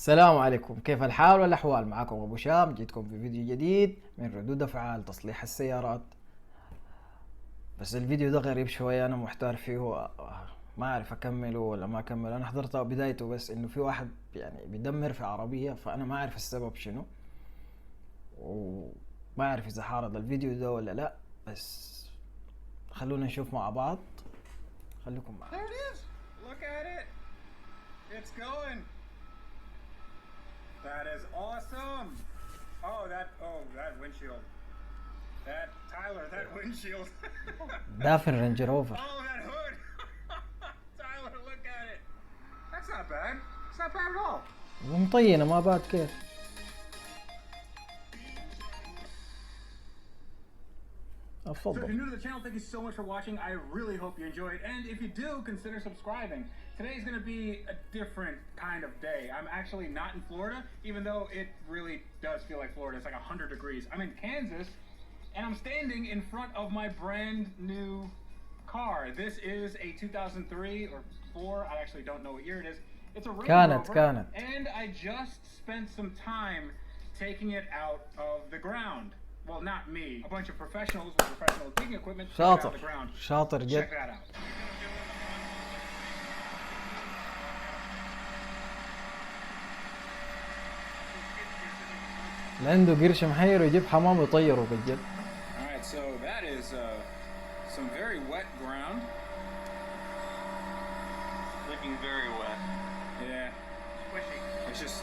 السلام عليكم، كيف الحال والأحوال؟ معكم أبو شام، جيتكم في فيديو جديد من ردود أفعال تصليح السيارات. بس الفيديو ده غريب شوية، أنا محتار فيه، ما أعرف أكمله ولا ما أكمله. أنا حضرت بدايته بس إنه في واحد يعني بيدمر في عربية، فأنا ما أعرف السبب شنو، وما أعرف إذا حارض الفيديو ده ولا لا. بس خلونا نشوف مع بعض، خليكم معي. There it is. Look at it. It's going. That is awesome. Oh, that windshield. That Tyler, that windshield. ده في الرينج روفر. Oh, that hood. Tyler, look at it. That's not bad. It's not bad at all. ومطينة ما بعد كيف. So if you're new to the channel, thank you so much for watching. I really hope you enjoyed. And if you do, consider subscribing. Today's going to be a different kind of day. I'm actually not in Florida, even though it really does feel like Florida. It's like 100 degrees. I'm in Kansas, and I'm standing in front of my brand new car. This is a 2003 or 4. I actually don't know what year it is. It's a Rover, and I just spent some time taking it out of the ground. Well, not me. A bunch of professionals with professional digging equipment took it out of the ground. شاطر جد. Check that out. عنده قرش محير ويجيب حمام ويطيره بالجد. All right, so that is some very wet ground. Looking very wet. Yeah. Squishy. It's just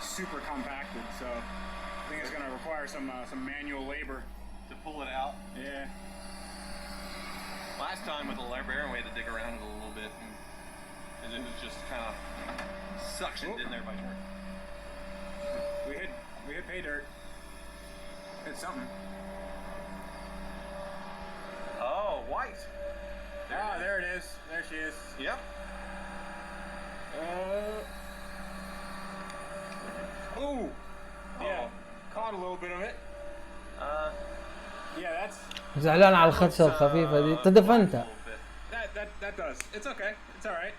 super compacted, so I think it's going to require some manual labor To pull it out. Yeah. Last time with the librarian, we had to dig around it a little bit, and it was just kind of suctioned in there by dirt. We hit pay dirt. It's something. Oh, white. There it is. There she is. Yep. Ooh. Yeah. Caught a little bit of it. Yeah, that's. زعلان على الخدشة الخفيفة دي، تدفنتها. That does. It's okay. It's all right.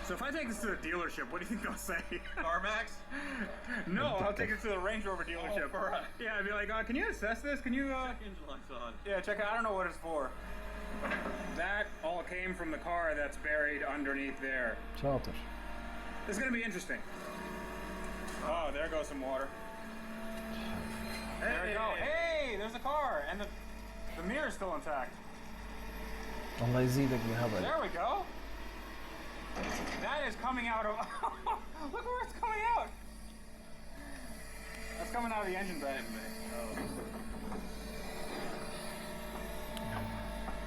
So if I take this to the dealership, what do you think they'll say? CarMax? No, I'll take it to the Range Rover dealership. Oh, right. Yeah, I'd be like, can you assess this? Can you? Check engine lights on. Yeah, check it. I don't know what it's for. That all came from the car that's buried underneath there. شاطر. This is gonna be interesting. Oh, there goes some water. There we go. Hey, there's a car, and the mirror is still intact. الله يزيدك بهبل. There we go. That is coming out of. Look where it's coming out. That's coming out of the engine bay.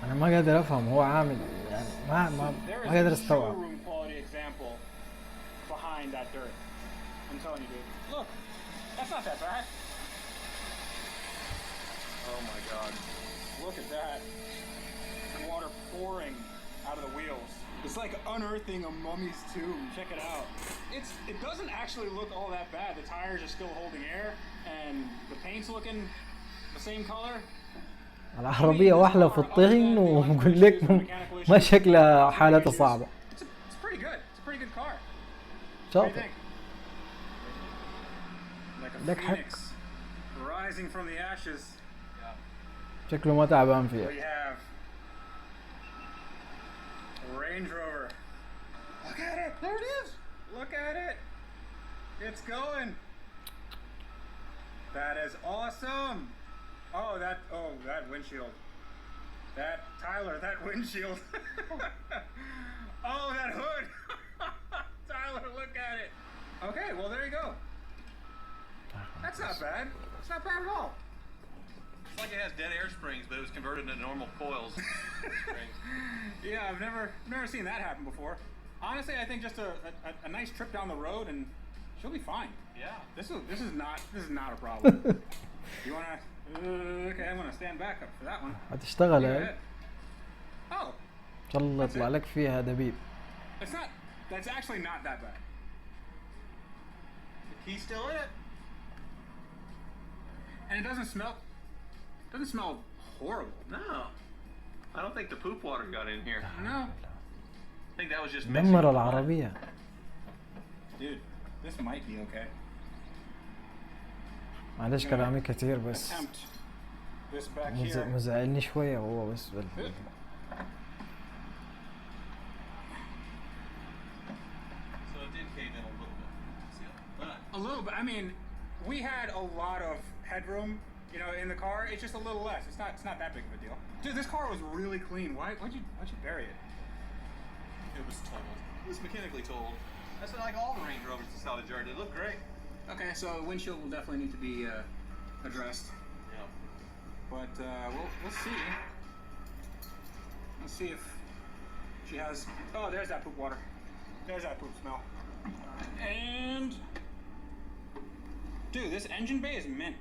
أنا ما قادر أفهم هو عامل يعني ما قادر أستوعب. There is a showroom quality example behind that dirt. I'm telling you, dude. Look, that's not that bad. Oh my God. Look at that. Water pouring out of the wheels. It's like unearthing a mummy's tomb. Check it out. It doesn't actually look all that bad. The tires are still holding air, and the paint's looking the same color. العربية واحلة في الطهن وبقول لك ما شكلها حالتها صعبة. It's pretty good. It's a pretty good car. شاطر. Like a phoenix rising from the ashes. شكله ما تعبان We فيها. have Range Rover. Look at it. There it is. Look at it. It's going. That is awesome. Oh, that windshield. That Tyler, that windshield. Oh, that hood. Tyler, look at it. Okay, well there you go. That's not bad. It's not bad at all. It's like it has dead air springs, but it was converted into normal coils. Springs. Yeah, I've never seen that happen before. Honestly, I think just a nice trip down the road and she'll be fine. Yeah. This is not a problem. You wanna? Okay, I'm gonna stand back up for that one. هتشتغل هاي. Oh. إن شاء الله يطلع لك فيها دبيب. That's actually not that bad. The key's still in it. And it doesn't smell horrible. No. I don't think the poop water got in here. No. I think that that was just دمر العربية. Dude, this might be okay. معلش كلامي كتير بس Attempt this back here. مزعلني شوية هو بس So it did cave in a little bit. But A little bit. I mean, we had a lot of headroom, you know, in the car. It's just a little less. It's not that big of a deal. Dude, this car was really clean. Why'd you bury it? it was totaled. It was mechanically totaled. That's like all the Range Rovers in salvage yard. They look great. Okay, so windshield will definitely need to be addressed. Yeah. But we'll see. Let's see if she has. Oh, there's that poop water. There's that poop smell. And dude, this engine bay is mint.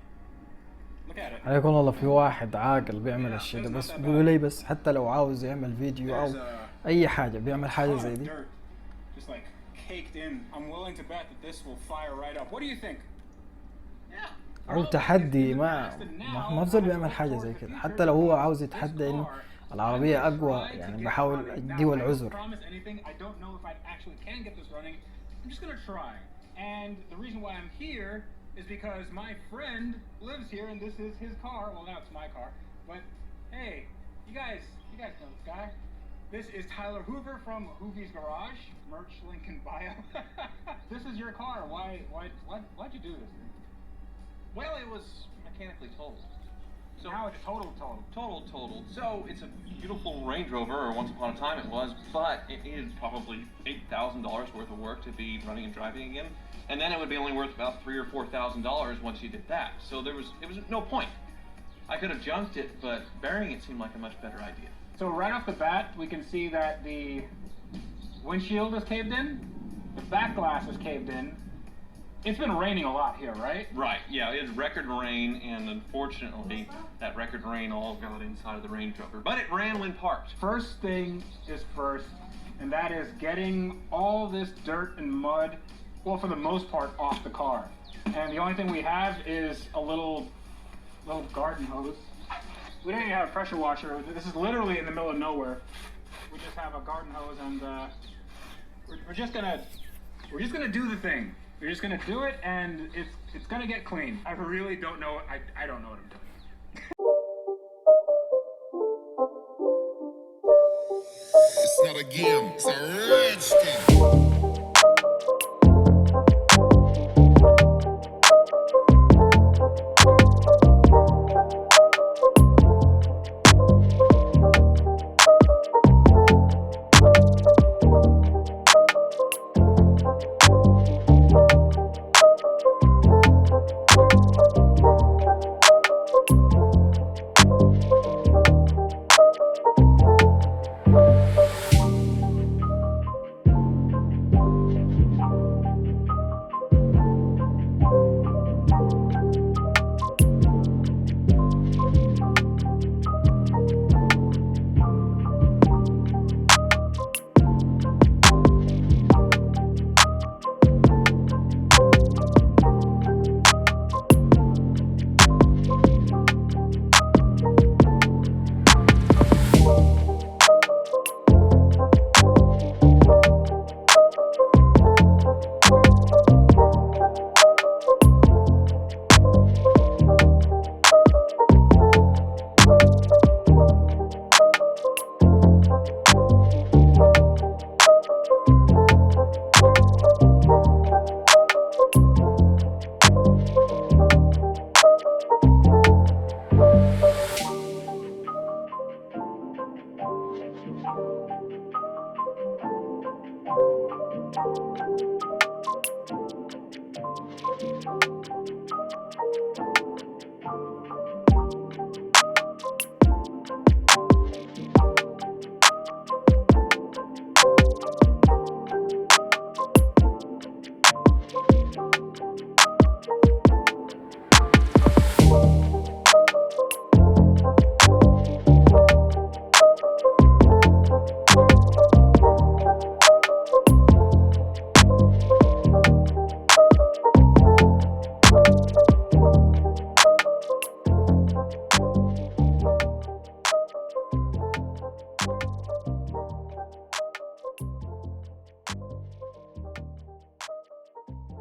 Look at it. عليكم والله في واحد عاقل بيعمل الشيء ده بس قولوا لي بس حتى لو عاوز يعمل فيديو أو أي حاجة بيعمل حاجة زي دي. Just like caked in. I'm willing to bet that this will fire right up. What do you think? Yeah. أو تحدي ما أفضل بيعمل حاجة زي كده حتى لو هو عاوز يتحدى إنه العربية أقوى يعني بحاول أديه العذر. I don't know if I actually can get this running. I'm just gonna try. And the reason why I'm here is because my friend lives here and this is his car. Well, now it's my car. But hey, you guys know this guy. This is Tyler Hoover from Hoovy's Garage. Merch link in bio. This is your car. Why'd you do this? Well, it was mechanically totaled. So now it's totaled. Totaled. So it's a beautiful Range Rover, or once upon a time it was, but it needed probably $8,000 worth of work to be running and driving again. And then it would be only worth about $3,000 or $4,000 once you did that. So it was no point. I could have junked it, but burying it seemed like a much better idea. So right off the bat, we can see that the windshield is caved in, the back glass is caved in. It's been raining a lot here, right? Right, yeah, it had record rain, and unfortunately, that record rain all got inside of the Range Rover. But it ran when parked. First thing is first, and that is getting all this dirt and mud, well, for the most part, off the car. And the only thing we have is a little garden hose. We don't even have a pressure washer. This is literally in the middle of nowhere. We just have a garden hose, and we're just gonna do the thing. We're just gonna do it, and it's gonna get clean. I really don't know. I don't know what I'm doing. It's not a game, it's a rich thing.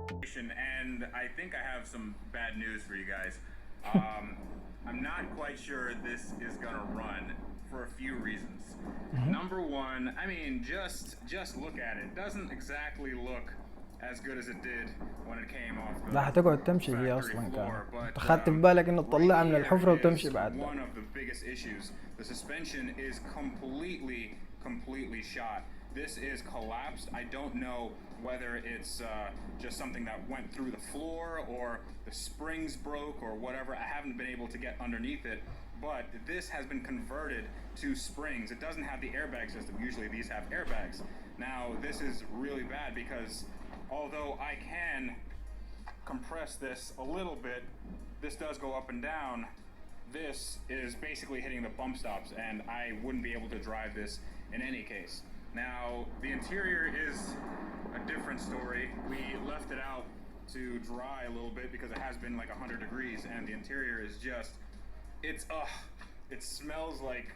And I think I have some bad news for you guys. I'm not quite sure this is gonna run for a few reasons. Number one, I mean, just look at it. It doesn't exactly look as good as it did when it came off the راح تقعد تمشي هي factory اصلا floor, كانت but, اخذت في بالك انه تطلعها من right الحفرة here وتمشي is بعد. one of the biggest issues. The suspension is completely shot. This is collapsed. I don't know whether it's just something that went through the floor or the springs broke or whatever. I haven't been able to get underneath it, but this has been converted to springs. It doesn't have the airbag system. Usually these have airbags. Now this is really bad because although I can compress this a little bit, this does go up and down. This is basically hitting the bump stops and I wouldn't be able to drive this in any case. Now, the interior is a different story. We left it out to dry a little bit because it has been like 100 degrees and the interior is just, it smells like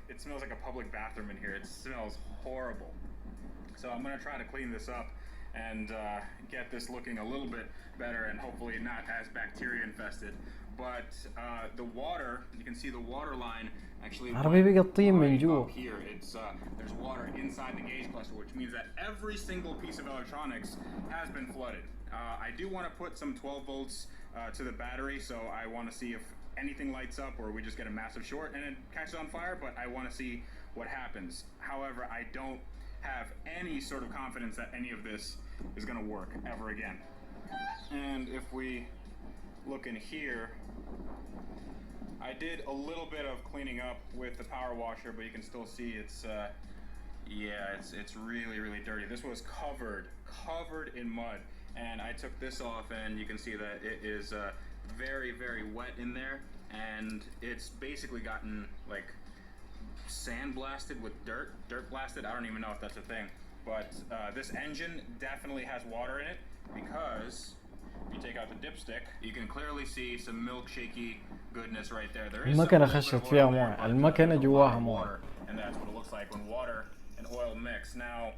a public bathroom in here. It smells horrible. So I'm gonna try to clean this up and get this looking a little bit better and hopefully not as bacteria infested. But the water, you can see the water line actually عربي بيقطين من right جوا. up here. It's there's water inside the gauge cluster, which means that every single piece of electronics has been flooded. I do want to put some 12 volts to the battery, so I want to see if anything lights up or we just get a massive short and it catches on fire, but I want to see what happens. However, I don't have any sort of confidence that any of this is going to work ever again. And if we look in here, I did a little bit of cleaning up with the power washer, but you can still see it's it's really dirty. This was covered in mud, and I took this off and you can see that it is very wet in there, and it's basically gotten like sand blasted with dirt blasted. I don't even know if that's a thing, but this engine definitely has water in it because if you take out the dipstick, you can clearly see some milkshakey goodness right there. There is المكنة some خشت little bit of فيها oil in there, مويه. but المكنة there's a جواها lot of مويه. water, and that's what it looks like when water and oil mix. Now,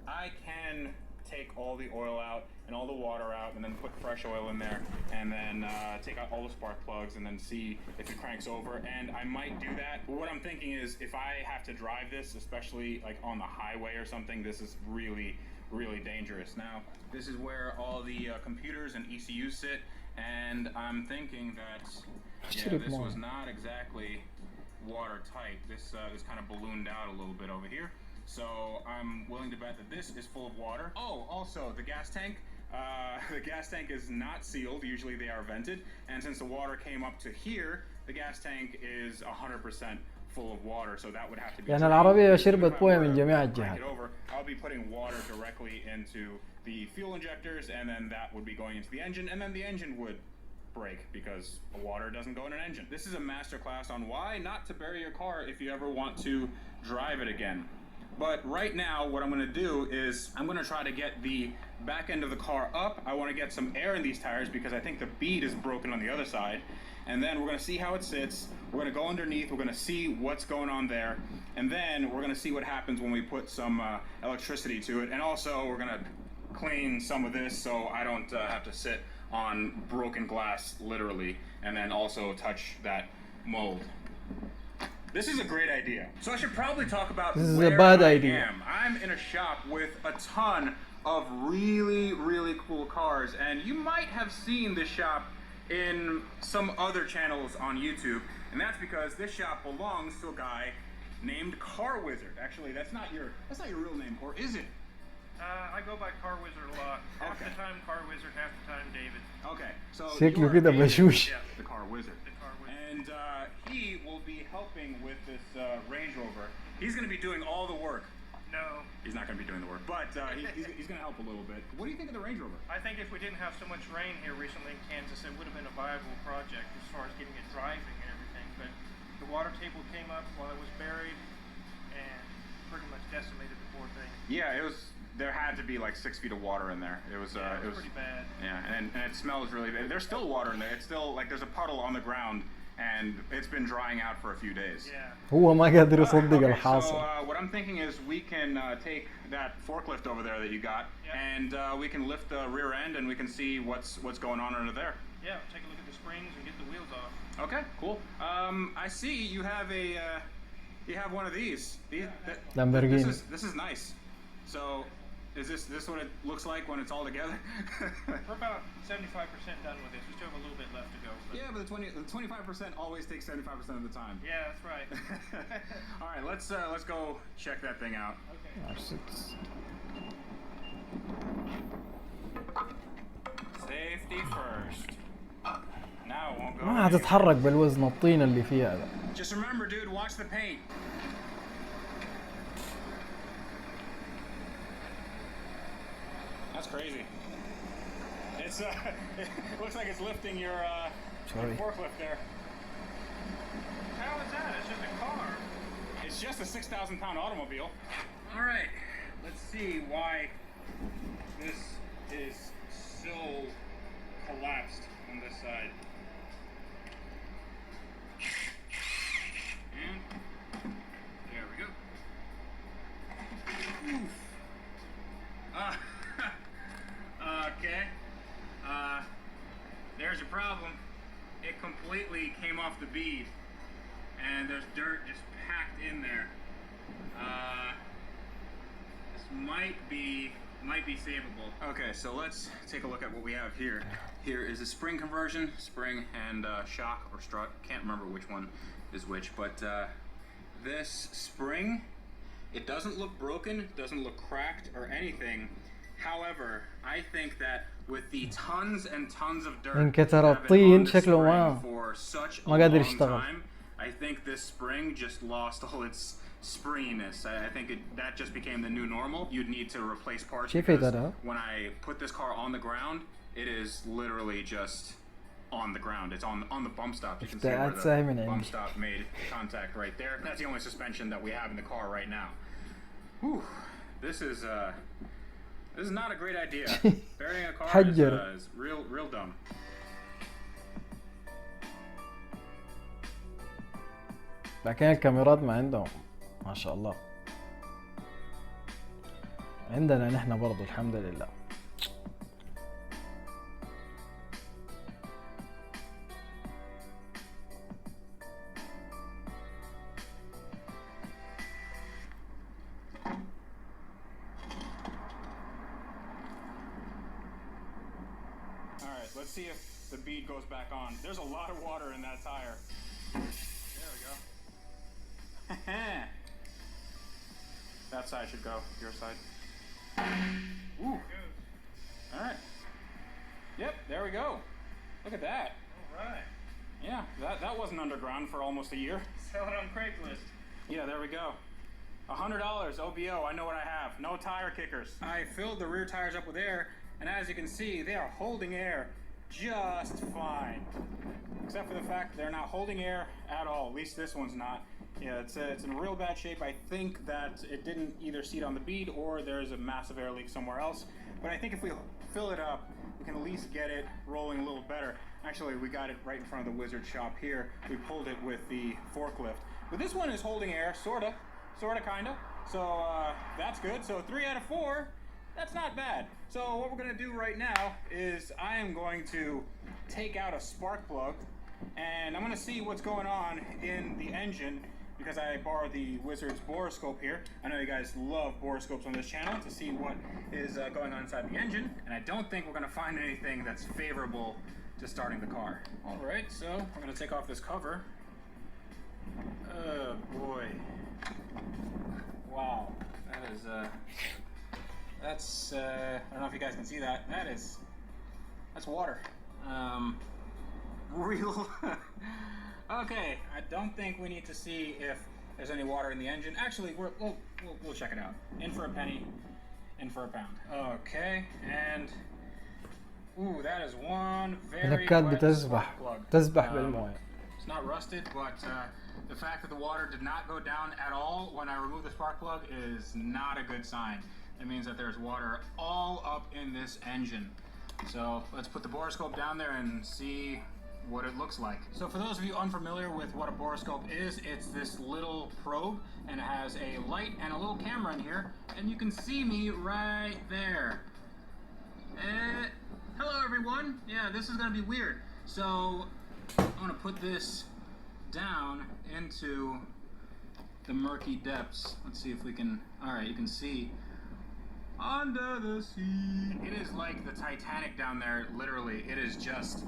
I can take all the oil out and all the water out and then put fresh oil in there and then take out all the spark plugs and then see if it cranks over, and I might do that. But what I'm thinking is if I have to drive this, especially like on the highway or something, this is really dangerous. Now, this is where all the computers and ECUs sit, and I'm thinking that this was not exactly watertight. This kind of ballooned out a little bit over here. So I'm willing to bet that this is full of water. Oh, also the gas tank. The gas tank is not sealed. Usually they are vented. And since the water came up to here, the gas tank is 100% full of water. So that would have to be. يعني العربية شربت مويه من جميع الجهات. I'll be putting water directly into the fuel injectors, and then that would be going into the engine, and then the engine would break because water doesn't go in an engine. This is a master class on why not to bury your car if you ever want to drive it again. But right now, what I'm going to do is I'm going to try to get the back end of the car up. I want to get some air in these tires because I think the bead is broken on the other side. And then we're going to see how it sits. We're going to go underneath. We're going to see what's going on there. And then we're going to see what happens when we put some electricity to it. And also, we're going to clean some of this so I don't have to sit on broken glass, literally, and then also touch that mold. This is a great idea. So I should probably talk about where I am. I'm in a shop with a ton of really cool cars, and you might have seen this shop in some other channels on YouTube, and that's because this shop belongs to a guy named Car Wizard. Actually, that's not your real name, or is it? I go by Car Wizard a lot. Half the time Car Wizard, half the time David. Okay, so شكله you are كده David, بشوش. the Car Wizard. The Car Wizard. And he will be helping with this Range Rover. He's going to be doing all the work. No. He's not going to be doing the work, but he's going to help a little bit. What do you think of the Range Rover? I think if we didn't have so much rain here recently in Kansas, it would have been a viable project as far as getting it driving and everything. But the water table came up while it was buried and pretty much decimated the poor thing. Yeah, it was. There had to be like 6 feet of water in there. It was pretty bad. Yeah, and it smells really bad. There's still water in there. It's still like there's a puddle on the ground, and it's been drying out for a few days. Yeah. هو ما قادر يصدق Okay, الحاصل. so what I'm thinking is we can take that forklift over there that you got, and we can lift the rear end and we can see what's going on under there. Yeah, take a look at the springs and get the wheels off. Okay, cool. I see you have one of these. Lamborghini. This is nice. So, is this what it looks like when it's all together? We're about 75% done with this. We still have a little bit left to go. But Yeah, but the 25% always takes 75% of the time. yeah, that's right. All right, let's go check that thing out. Okay. Safety first. Now it won't go. ما هتتحرك بالوزن الطين اللي فيها هذا. Just remember, dude, watch the paint. That's crazy. It's it looks like it's lifting your Sorry. forklift there. How is that? It's just a car. It's just a 6,000-pound automobile. All right, let's see why this is so collapsed on this side. And there we go. Oof. Okay. There's your problem. It completely came off the bead, and there's dirt just packed in there. This might be savable. Okay, so let's take a look at what we have here. Here is a spring conversion, spring and shock or strut. Can't remember which one is which, but this spring, it doesn't look broken, doesn't look cracked or anything. However, I think that with the tons and tons of dirt انكسر that have been الطين on the شكله spring ما for such a ما قادر long يشتغل. time, I think this spring just lost all its springiness. I think that just became the new normal. You'd need to replace parts شايف because هذا؟ when I put this car on the ground, it is literally just on the ground. It's on the bump stop. You can see where ابتعد ساي من the bump عندي. stop made contact right there. That's the only suspension that we have in the car right now. Whew. This is not a great idea. Burying a car حجر. is real dumb. لكن الكاميرات ما عندهم ما شاء الله. عندنا نحن برضو الحمد لله. Alright, let's see if the bead goes back on. There's a lot of water in that tire. There we go. That side should go, your side. Ooh. Alright. Yep, there we go. Look at that. All right. Yeah, that wasn't underground for almost a year. Sell it on Craigslist. Yeah, there we go. $100 OBO, I know what I have. No tire kickers. I filled the rear tires up with air, and as you can see, they are holding air just fine. Except for the fact that they're not holding air at all. At least this one's not. Yeah, it's in real bad shape. I think that it didn't either seat on the bead or there's a massive air leak somewhere else. But I think if we fill it up, we can at least get it rolling a little better. Actually, we got it right in front of the Wizard shop here. We pulled it with the forklift. But this one is holding air, sorta, kinda. So that's good. So 3 out of 4, that's not bad. So what we're gonna do right now is I am going to take out a spark plug, and I'm gonna see what's going on in the engine because I borrowed the Wizard's borescope here. I know you guys love borescopes on this channel to see what is going on inside the engine, and I don't think we're gonna find anything that's favorable to starting the car. All right, so we're gonna take off this cover. Oh boy. Wow, that is that's I don't know if you guys can see that. That's water. Real. Okay, I don't think we need to see if there's any water in the engine. Actually, we'll check it out. In for a penny, in for a pound. Okay, and ooh, that is one very الهكات wet بتسبح spark plug. تسبح بالمويه. It's not rusted, but the fact that the water did not go down at all when I removed the spark plug is not a good sign. It means that there's water all up in this engine. So let's put the borescope down there and see what it looks like. So for those of you unfamiliar with what a borescope is, it's this little probe and it has a light and a little camera in here, and you can see me right there. Hello everyone. Yeah, this is gonna be weird. So I'm gonna put this down into the murky depths. Let's see if we can, all right, you can see under the sea. It is like the Titanic down there, literally. It is just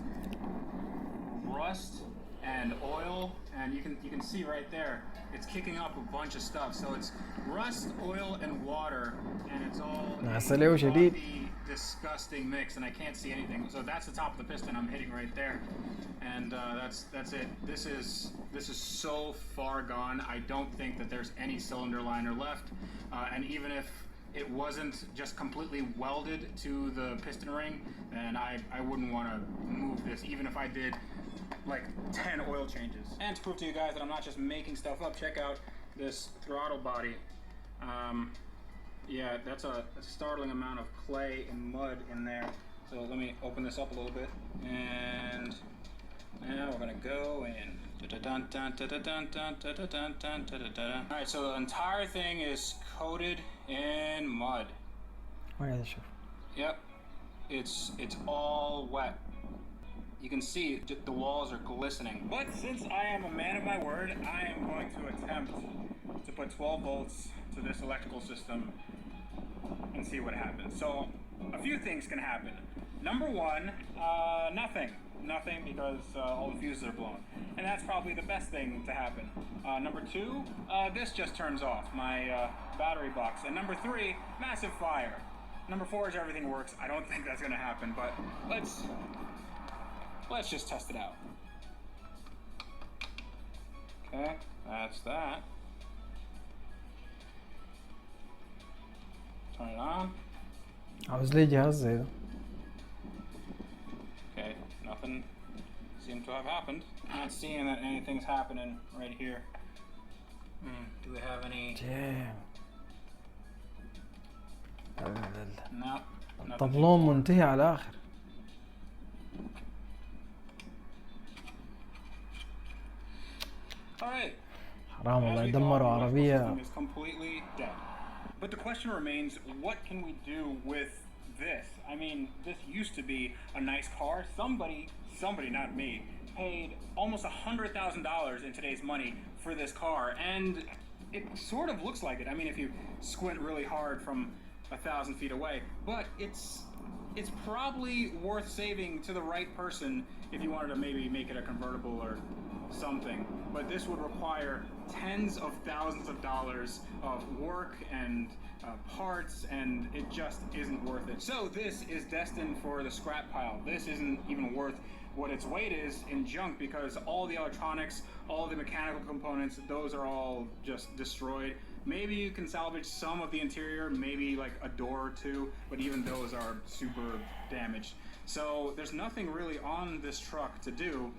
rust and oil, and you can see right there, it's kicking up a bunch of stuff. So it's rust, oil, and water, and it's all عسلية وجديد. frothy, disgusting mix, and I can't see anything. So that's the top of the piston I'm hitting right there, and that's it. This is so far gone. I don't think that there's any cylinder liner left, and even if it wasn't just completely welded to the piston ring, then I wouldn't want to move this, even if I did like 10 oil changes. And to prove to you guys that I'm not just making stuff up, check out this throttle body. Yeah, that's a startling amount of clay and mud in there. So let me open this up a little bit, and now we're gonna go in. Alright, so the entire thing is coated in mud. Yep, it's all wet. You can see the walls are glistening. But since I am a man of my word, I am going to attempt to put 12 volts to this electrical system and see what happens. So a few things can happen. Number one, nothing because all the fuses are blown. And that's probably the best thing to happen. Number two, this just turns off, my battery box. And number three, massive fire. Number four is everything works. I don't think that's gonna happen, but let's just test it out. Okay, that's that. Turn it on. عاوز لي جهاز زي ده. Okay, nothing seemed to have happened. Not seeing that anything's happening right here. Do we have any? Damn. No. الطبلون منتهي على الآخر. Alright. حرام والله دمروا عربية. Is completely dead. But the question remains, what can we do with this? I mean, this used to be a nice car. Somebody, not me, paid almost $100,000 in today's money for this car, and it sort of looks like it. I mean, if you squint really hard from 1,000 feet away, but it's probably worth saving to the right person if you wanted to maybe make it a convertible or something. But this would require tens of thousands of dollars of work and parts, and it just isn't worth it. So this is destined for the scrap pile. This isn't even worth what its weight is in junk, because all the electronics, all the mechanical components, those are all just destroyed. Maybe you can salvage some of the interior, maybe like a door or two, but even those are super damaged. So there's nothing really on this truck to do,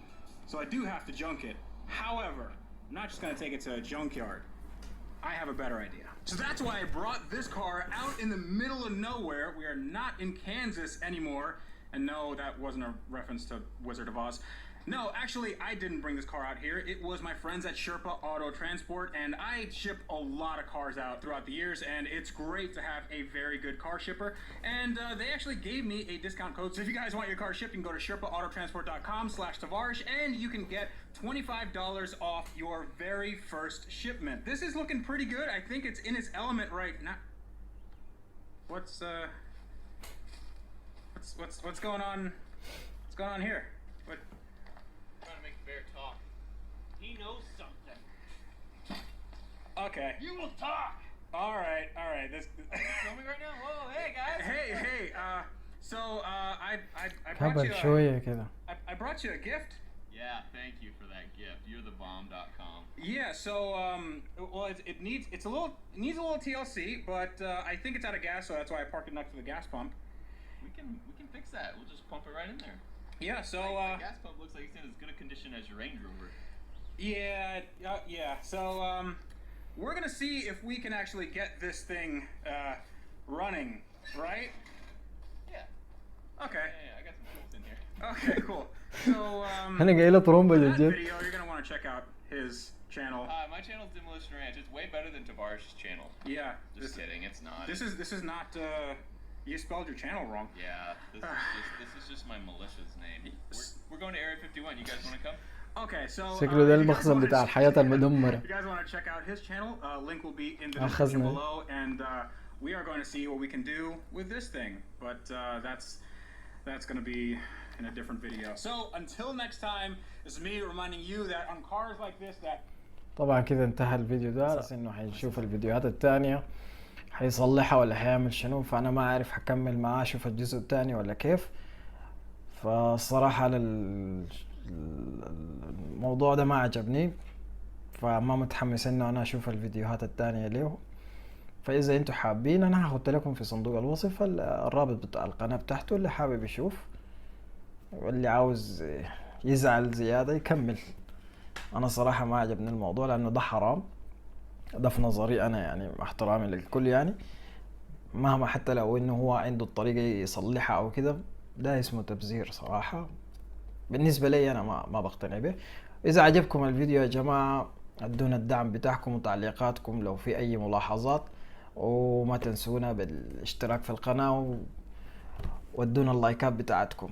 so I do have to junk it. However, I'm not just gonna take it to a junkyard. I have a better idea. So that's why I brought this car out in the middle of nowhere. We are not in Kansas anymore. And no, that wasn't a reference to Wizard of Oz. No, actually, I didn't bring this car out here. It was my friends at Sherpa Auto Transport, and I ship a lot of cars out throughout the years, and it's great to have a very good car shipper. And they actually gave me a discount code. So if you guys want your car shipped, you can go to sherpaautotransport.com/Tavares, and you can get $25 off your very first shipment. This is looking pretty good. I think it's in its element right now. What's going on? What's going on here? What? Trying to make the bear talk. He knows something. Okay. You will talk. All right. This. Tell me right now. Whoa, hey guys. Hey. So I كبر brought you. شوية كده. I brought you a gift. Yeah, thank you for that gift. You're the bomb.com. Yeah. So well, it needs a little TLC, but I think it's out of gas, so that's why I parked it next to the gas pump. We can fix that. We'll just pump it right in there. Yeah. So the gas pump looks like it's in as good a condition as your Range Rover. Yeah. So we're gonna see if we can actually get this thing running, right? Yeah. Okay. Yeah, I got some tools in here. Okay, cool. انا قايله طرومبه for that جد. video, you're gonna want to check out his channel. My channel's Demolition Ranch. It's way better than Tavarish's channel. Yeah, Just kidding, it's not. this is not. You spelled your channel wrong. Yeah, this is just my militia's name. We're going to Area 51. You guys want to come? Okay, so شكله ده المخزن بتاع الحياة المدمرة. If you guys want to check out his channel, link will be in the الخزنة. description below, and we are going to see what we can do with this thing. But that's going to be in a different video. So until next time, this is me reminding you that on cars like this that. طبعا كده انتهى الفيديو ده، بس انه حيشوف الفيديوهات التانية حيصلحها ولا حيعمل شنو، فانا ما اعرف حكمل معاه اشوف الجزء التاني ولا كيف. فالصراحة الموضوع ده ما عجبني، فما متحمس انه انا اشوف الفيديوهات التانية له. فاذا انتوا حابين انا هحط لكم في صندوق الوصف الرابط بتاع القناة بتاعته، اللي حابب يشوف واللي عاوز يزعل زيادة يكمل. انا صراحة ما عجبني الموضوع لانه ده حرام، ده في نظري انا يعني، مع احترامي للكل يعني، مهما حتى لو انه هو عنده الطريقة يصلحها او كده، ده اسمه تبذير صراحة. بالنسبة لي انا ما بقتنع به. اذا عجبكم الفيديو يا جماعة ادونا الدعم بتاعكم وتعليقاتكم لو في اي ملاحظات، وما تنسونا بالاشتراك في القناة وادونا اللايكات بتاعتكم.